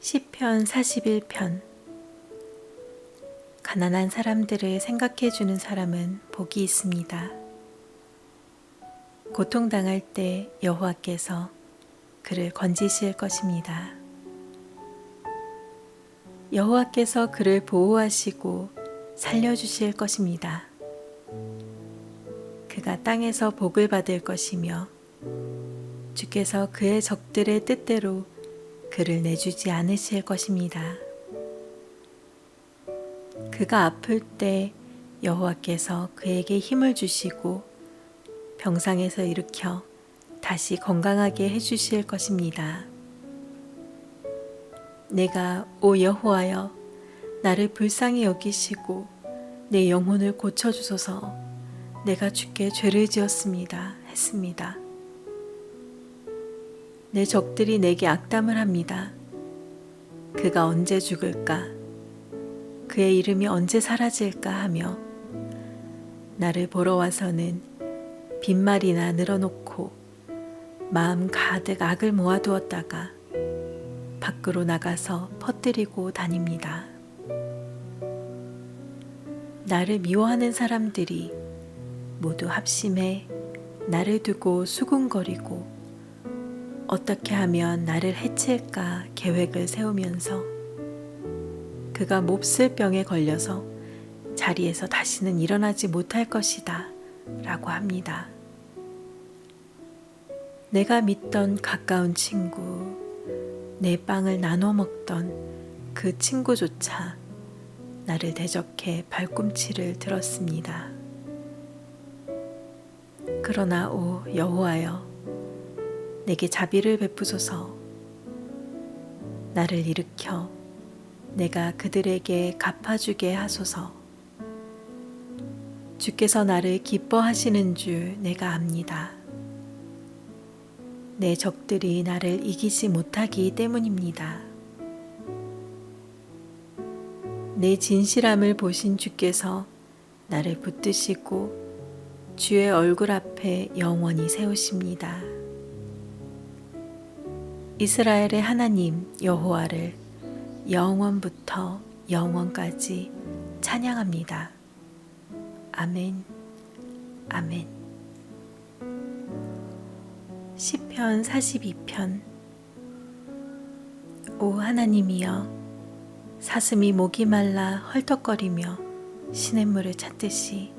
시편 41편. 가난한 사람들을 생각해 주는 사람은 복이 있습니다. 고통당할 때 여호와께서 그를 건지실 것입니다. 여호와께서 그를 보호하시고 살려주실 것입니다. 그가 땅에서 복을 받을 것이며 주께서 그의 적들의 뜻대로 그를 내주지 않으실 것입니다. 그가 아플 때 여호와께서 그에게 힘을 주시고 병상에서 일으켜 다시 건강하게 해주실 것입니다. 내가 오 여호와여 나를 불쌍히 여기시고 내 영혼을 고쳐주소서. 내가 주께 죄를 지었습니다 했습니다. 내 적들이 내게 악담을 합니다. 그가 언제 죽을까? 그의 이름이 언제 사라질까 하며 나를 보러 와서는 빈말이나 늘어놓고 마음 가득 악을 모아두었다가 밖으로 나가서 퍼뜨리고 다닙니다. 나를 미워하는 사람들이 모두 합심해 나를 두고 수군거리고 어떻게 하면 나를 해칠까 계획을 세우면서 그가 몹쓸 병에 걸려서 자리에서 다시는 일어나지 못할 것이다 라고 합니다. 내가 믿던 가까운 친구, 내 빵을 나눠 먹던 그 친구조차 나를 대적해 발꿈치를 들었습니다. 그러나 오 여호와여 내게 자비를 베푸소서. 나를 일으켜 내가 그들에게 갚아주게 하소서. 주께서 나를 기뻐하시는 줄 내가 압니다. 내 적들이 나를 이기지 못하기 때문입니다. 내 진실함을 보신 주께서 나를 붙드시고 주의 얼굴 앞에 영원히 세우십니다. 이스라엘의 하나님 여호와를 영원부터 영원까지 찬양합니다. 아멘, 아멘. 시편 42편. 오 하나님이여 사슴이 목이 말라 헐떡거리며 시냇물을 찾듯이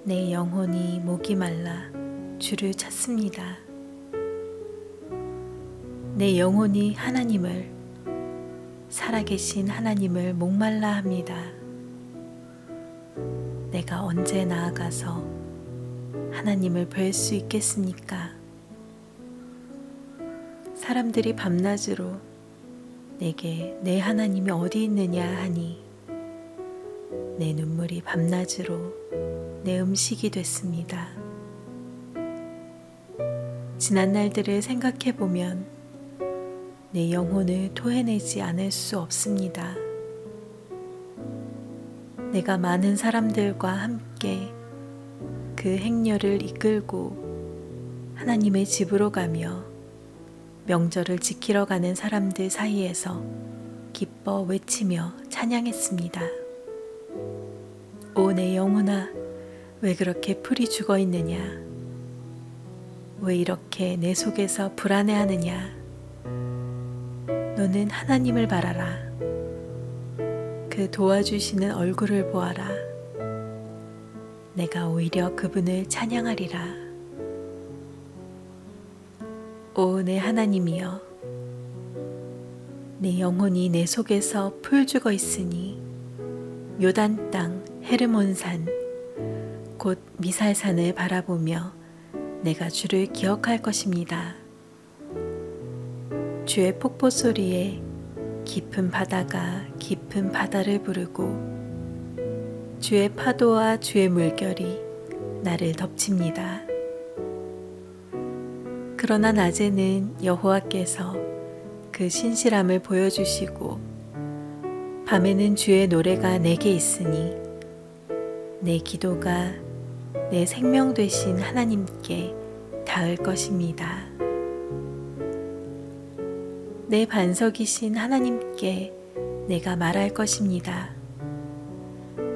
내 영혼이 목이 말라 주를 찾습니다. 내 영혼이 하나님을 살아계신 하나님을 목말라 합니다. 내가 언제 나아가서 하나님을 뵐 수 있겠습니까? 사람들이 밤낮으로 내게 내 하나님이 어디 있느냐 하니 내 눈물이 밤낮으로 내 음식이 됐습니다. 지난 날들을 생각해 보면 내 영혼을 토해내지 않을 수 없습니다. 내가 많은 사람들과 함께 그 행렬을 이끌고 하나님의 집으로 가며 명절을 지키러 가는 사람들 사이에서 기뻐 외치며 찬양했습니다. 오 내 영혼아 왜 그렇게 풀이 죽어 있느냐? 왜 이렇게 내 속에서 불안해하느냐? 너는 하나님을 바라라. 그 도와주시는 얼굴을 보아라. 내가 오히려 그분을 찬양하리라. 오 내 하나님이여 내 영혼이 내 속에서 풀 죽어 있으니 요단 땅 헤르몬산 곧 미살산을 바라보며 내가 주를 기억할 것입니다. 주의 폭포 소리에 깊은 바다가 깊은 바다를 부르고 주의 파도와 주의 물결이 나를 덮칩니다. 그러나 낮에는 여호와께서 그 신실함을 보여주시고 밤에는 주의 노래가 내게 있으니 내 기도가 내 생명 되신 하나님께 닿을 것입니다. 내 반석이신 하나님께 내가 말할 것입니다.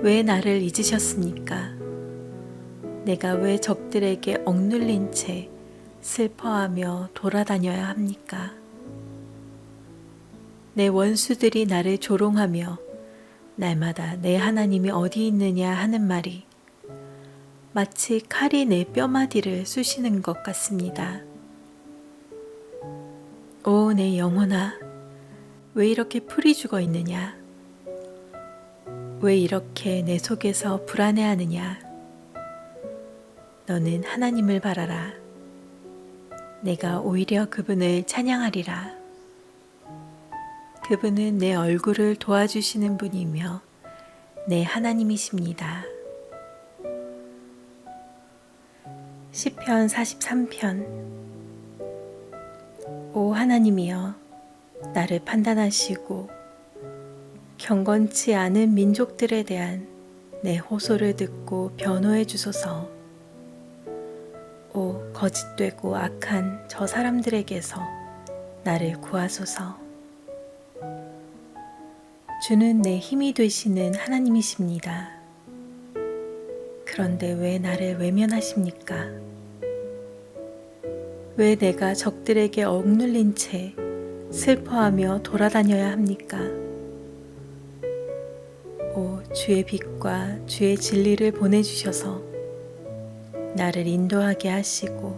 왜 나를 잊으셨습니까? 내가 왜 적들에게 억눌린 채 슬퍼하며 돌아다녀야 합니까? 내 원수들이 나를 조롱하며 날마다 내 하나님이 어디 있느냐 하는 말이 마치 칼이 내 뼈마디를 쑤시는 것 같습니다. 오, 내 영혼아, 왜 이렇게 풀이 죽어 있느냐? 왜 이렇게 내 속에서 불안해하느냐? 너는 하나님을 바라라. 내가 오히려 그분을 찬양하리라. 그분은 내 얼굴을 도와주시는 분이며 내 하나님이십니다. 시편 43편. 오 하나님이여, 나를 판단하시고 경건치 않은 민족들에 대한 내 호소를 듣고 변호해 주소서. 오 거짓되고 악한 저 사람들에게서 나를 구하소서. 주는 내 힘이 되시는 하나님이십니다. 그런데 왜 나를 외면하십니까? 왜 내가 적들에게 억눌린 채 슬퍼하며 돌아다녀야 합니까? 오 주의 빛과 주의 진리를 보내주셔서 나를 인도하게 하시고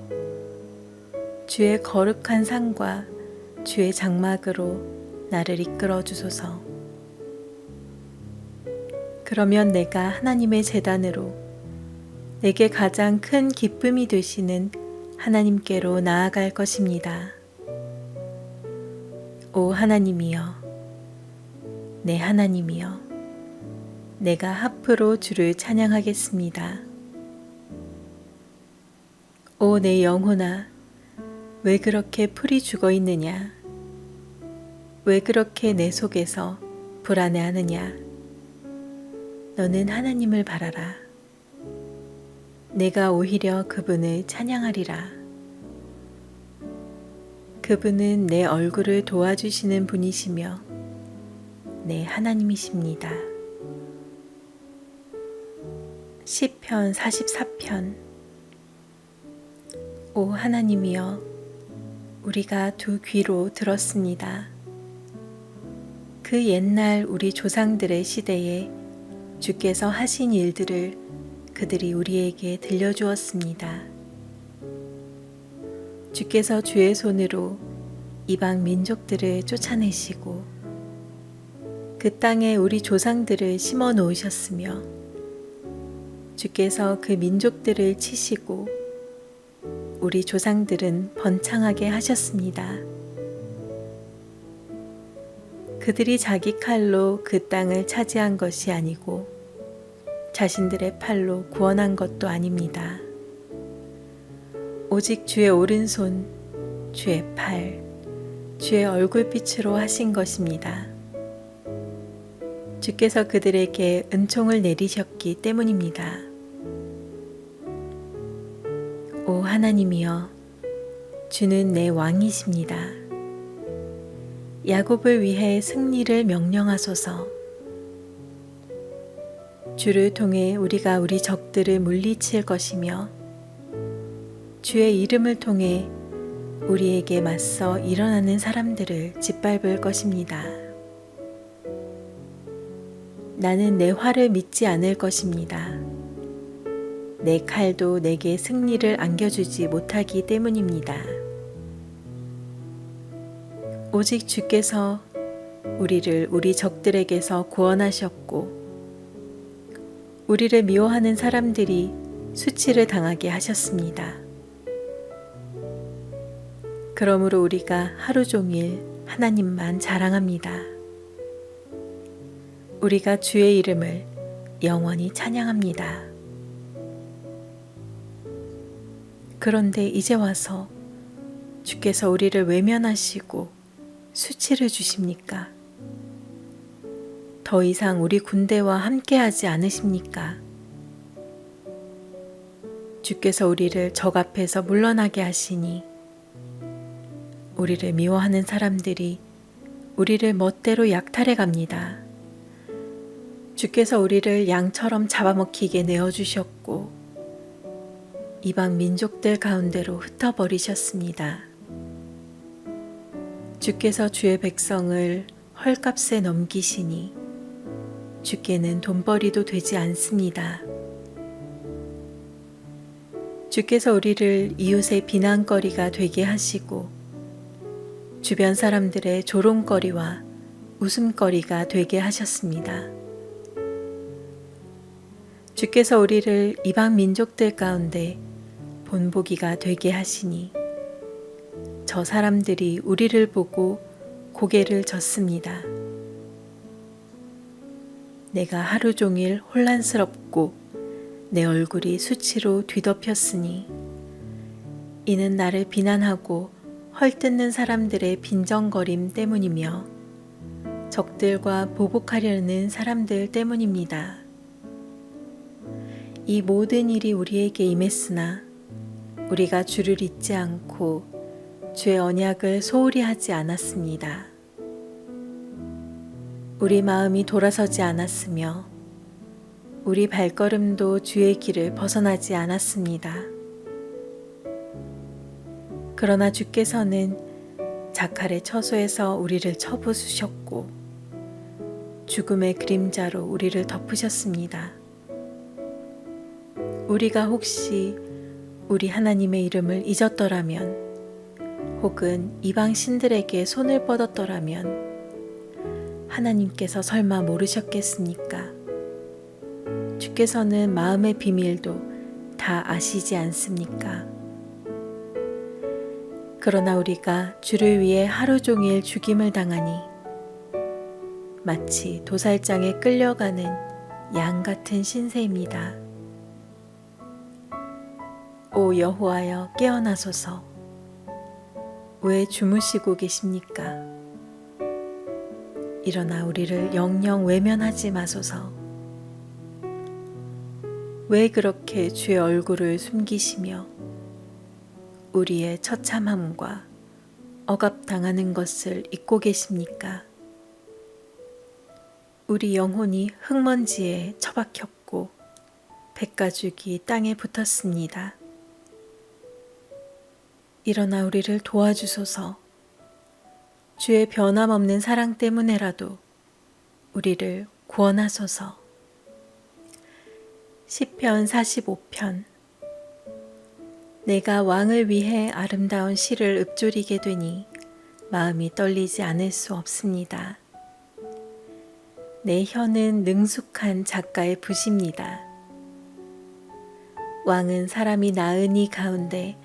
주의 거룩한 상과 주의 장막으로 나를 이끌어 주소서. 그러면 내가 하나님의 제단으로 내게 가장 큰 기쁨이 되시는 하나님께로 나아갈 것입니다. 오 하나님이여, 내 하나님이여, 내가 하프로 주를 찬양하겠습니다. 오 내 영혼아, 왜 그렇게 풀이 죽어 있느냐? 왜 그렇게 내 속에서 불안해하느냐? 너는 하나님을 바라라. 내가 오히려 그분을 찬양하리라. 그분은 내 얼굴을 도와주시는 분이시며 내 하나님이십니다. 시편 44편. 오 하나님이여, 우리가 두 귀로 들었습니다. 그 옛날 우리 조상들의 시대에 주께서 하신 일들을 그들이 우리에게 들려주었습니다. 주께서 주의 손으로 이방 민족들을 쫓아내시고 그 땅에 우리 조상들을 심어 놓으셨으며 주께서 그 민족들을 치시고 우리 조상들은 번창하게 하셨습니다. 그들이 자기 칼로 그 땅을 차지한 것이 아니고 자신들의 팔로 구원한 것도 아닙니다. 오직 주의 오른손, 주의 팔, 주의 얼굴빛으로 하신 것입니다. 주께서 그들에게 은총을 내리셨기 때문입니다. 오 하나님이여, 주는 내 왕이십니다. 야곱을 위해 승리를 명령하소서. 주를 통해 우리가 우리 적들을 물리칠 것이며 주의 이름을 통해 우리에게 맞서 일어나는 사람들을 짓밟을 것입니다. 나는 내 활을 믿지 않을 것입니다. 내 칼도 내게 승리를 안겨주지 못하기 때문입니다. 오직 주께서 우리를 우리 적들에게서 구원하셨고 우리를 미워하는 사람들이 수치를 당하게 하셨습니다. 그러므로 우리가 하루 종일 하나님만 자랑합니다. 우리가 주의 이름을 영원히 찬양합니다. 그런데 이제 와서 주께서 우리를 외면하시고 수치를 주십니까? 더 이상 우리 군대와 함께하지 않으십니까? 주께서 우리를 적 앞에서 물러나게 하시니 우리를 미워하는 사람들이 우리를 멋대로 약탈해 갑니다. 주께서 우리를 양처럼 잡아먹히게 내어주셨고 이방 민족들 가운데로 흩어버리셨습니다. 주께서 주의 백성을 헐값에 넘기시니 주께는 돈벌이도 되지 않습니다. 주께서 우리를 이웃의 비난거리가 되게 하시고 주변 사람들의 조롱거리와 웃음거리가 되게 하셨습니다. 주께서 우리를 이방 민족들 가운데 본보기가 되게 하시니 저 사람들이 우리를 보고 고개를 젓습니다. 내가 하루 종일 혼란스럽고 내 얼굴이 수치로 뒤덮였으니 이는 나를 비난하고 헐뜯는 사람들의 빈정거림 때문이며 적들과 보복하려는 사람들 때문입니다. 이 모든 일이 우리에게 임했으나 우리가 주를 잊지 않고 주의 언약을 소홀히 하지 않았습니다. 우리 마음이 돌아서지 않았으며 우리 발걸음도 주의 길을 벗어나지 않았습니다. 그러나 주께서는 자칼의 처소에서 우리를 쳐부수셨고 죽음의 그림자로 우리를 덮으셨습니다. 우리가 혹시 우리 하나님의 이름을 잊었더라면 혹은 이방 신들에게 손을 뻗었더라면 하나님께서 설마 모르셨겠습니까? 주께서는 마음의 비밀도 다 아시지 않습니까? 그러나 우리가 주를 위해 하루 종일 죽임을 당하니 마치 도살장에 끌려가는 양 같은 신세입니다. 오 여호와여 깨어나소서. 왜 주무시고 계십니까? 일어나 우리를 영영 외면하지 마소서. 왜 그렇게 주의 얼굴을 숨기시며 우리의 처참함과 억압당하는 것을 잊고 계십니까? 우리 영혼이 흙먼지에 처박혔고 백가죽이 땅에 붙었습니다. 일어나 우리를 도와주소서. 주의 변함없는 사랑 때문에라도 우리를 구원하소서. 시편 45편. 내가 왕을 위해 아름다운 시를 읊조리게 되니 마음이 떨리지 않을 수 없습니다. 내 혀는 능숙한 작가의 붓입니다. 왕은 사람이 낳은 이 가운데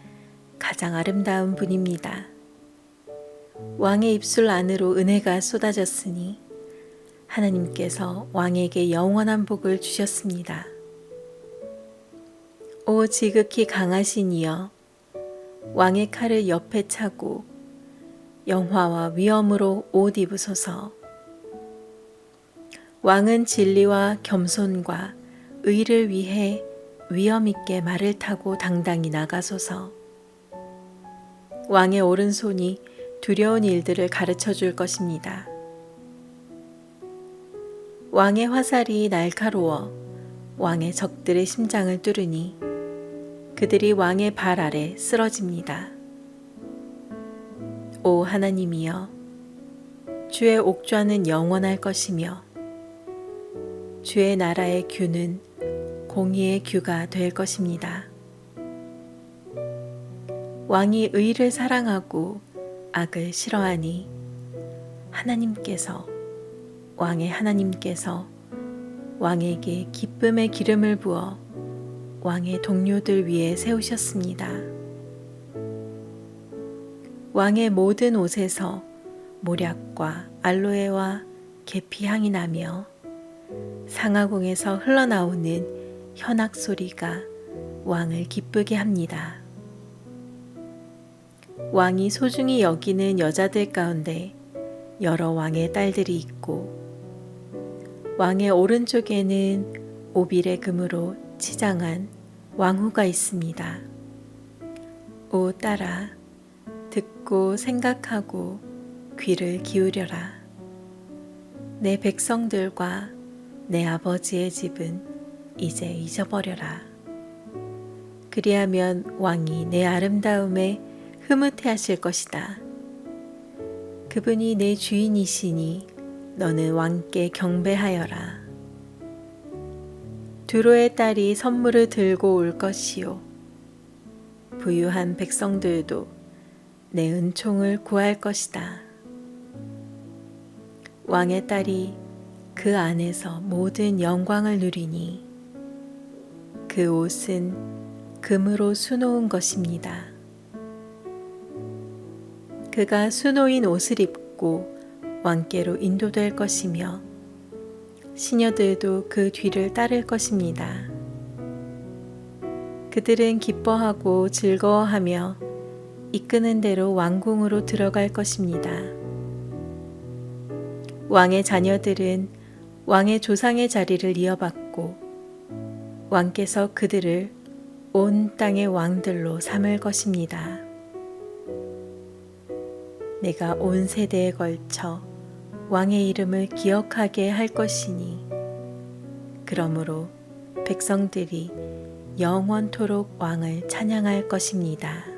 가장 아름다운 분입니다. 왕의 입술 안으로 은혜가 쏟아졌으니 하나님께서 왕에게 영원한 복을 주셨습니다. 오 지극히 강하신 이여, 왕의 칼을 옆에 차고 영화와 위엄으로 옷 입으소서. 왕은 진리와 겸손과 의를 위해 위엄 있게 말을 타고 당당히 나가소서. 왕의 오른손이 두려운 일들을 가르쳐 줄 것입니다. 왕의 화살이 날카로워 왕의 적들의 심장을 뚫으니 그들이 왕의 발 아래 쓰러집니다. 오 하나님이여, 주의 옥좌는 영원할 것이며 주의 나라의 규는 공의의 규가 될 것입니다. 왕이 의를 사랑하고 악을 싫어하니 왕의 하나님께서 왕에게 기쁨의 기름을 부어 왕의 동료들 위에 세우셨습니다. 왕의 모든 옷에서 모략과 알로에와 계피 향이 나며 상아궁에서 흘러나오는 현악 소리가 왕을 기쁘게 합니다. 왕이 소중히 여기는 여자들 가운데 여러 왕의 딸들이 있고 왕의 오른쪽에는 오빌의 금으로 치장한 왕후가 있습니다. 오 딸아, 듣고 생각하고 귀를 기울여라. 내 백성들과 내 아버지의 집은 이제 잊어버려라. 그리하면 왕이 내 아름다움에 흐뭇해 하실 것이다. 그분이 내 주인이시니 너는 왕께 경배하여라. 두로의 딸이 선물을 들고 올 것이요. 부유한 백성들도 내 은총을 구할 것이다. 왕의 딸이 그 안에서 모든 영광을 누리니 그 옷은 금으로 수놓은 것입니다. 그가 수놓인 옷을 입고 왕께로 인도될 것이며 시녀들도 그 뒤를 따를 것입니다. 그들은 기뻐하고 즐거워하며 이끄는 대로 왕궁으로 들어갈 것입니다. 왕의 자녀들은 왕의 조상의 자리를 이어받고 왕께서 그들을 온 땅의 왕들로 삼을 것입니다. 내가 온 세대에 걸쳐 왕의 이름을 기억하게 할 것이니 그러므로 백성들이 영원토록 왕을 찬양할 것입니다.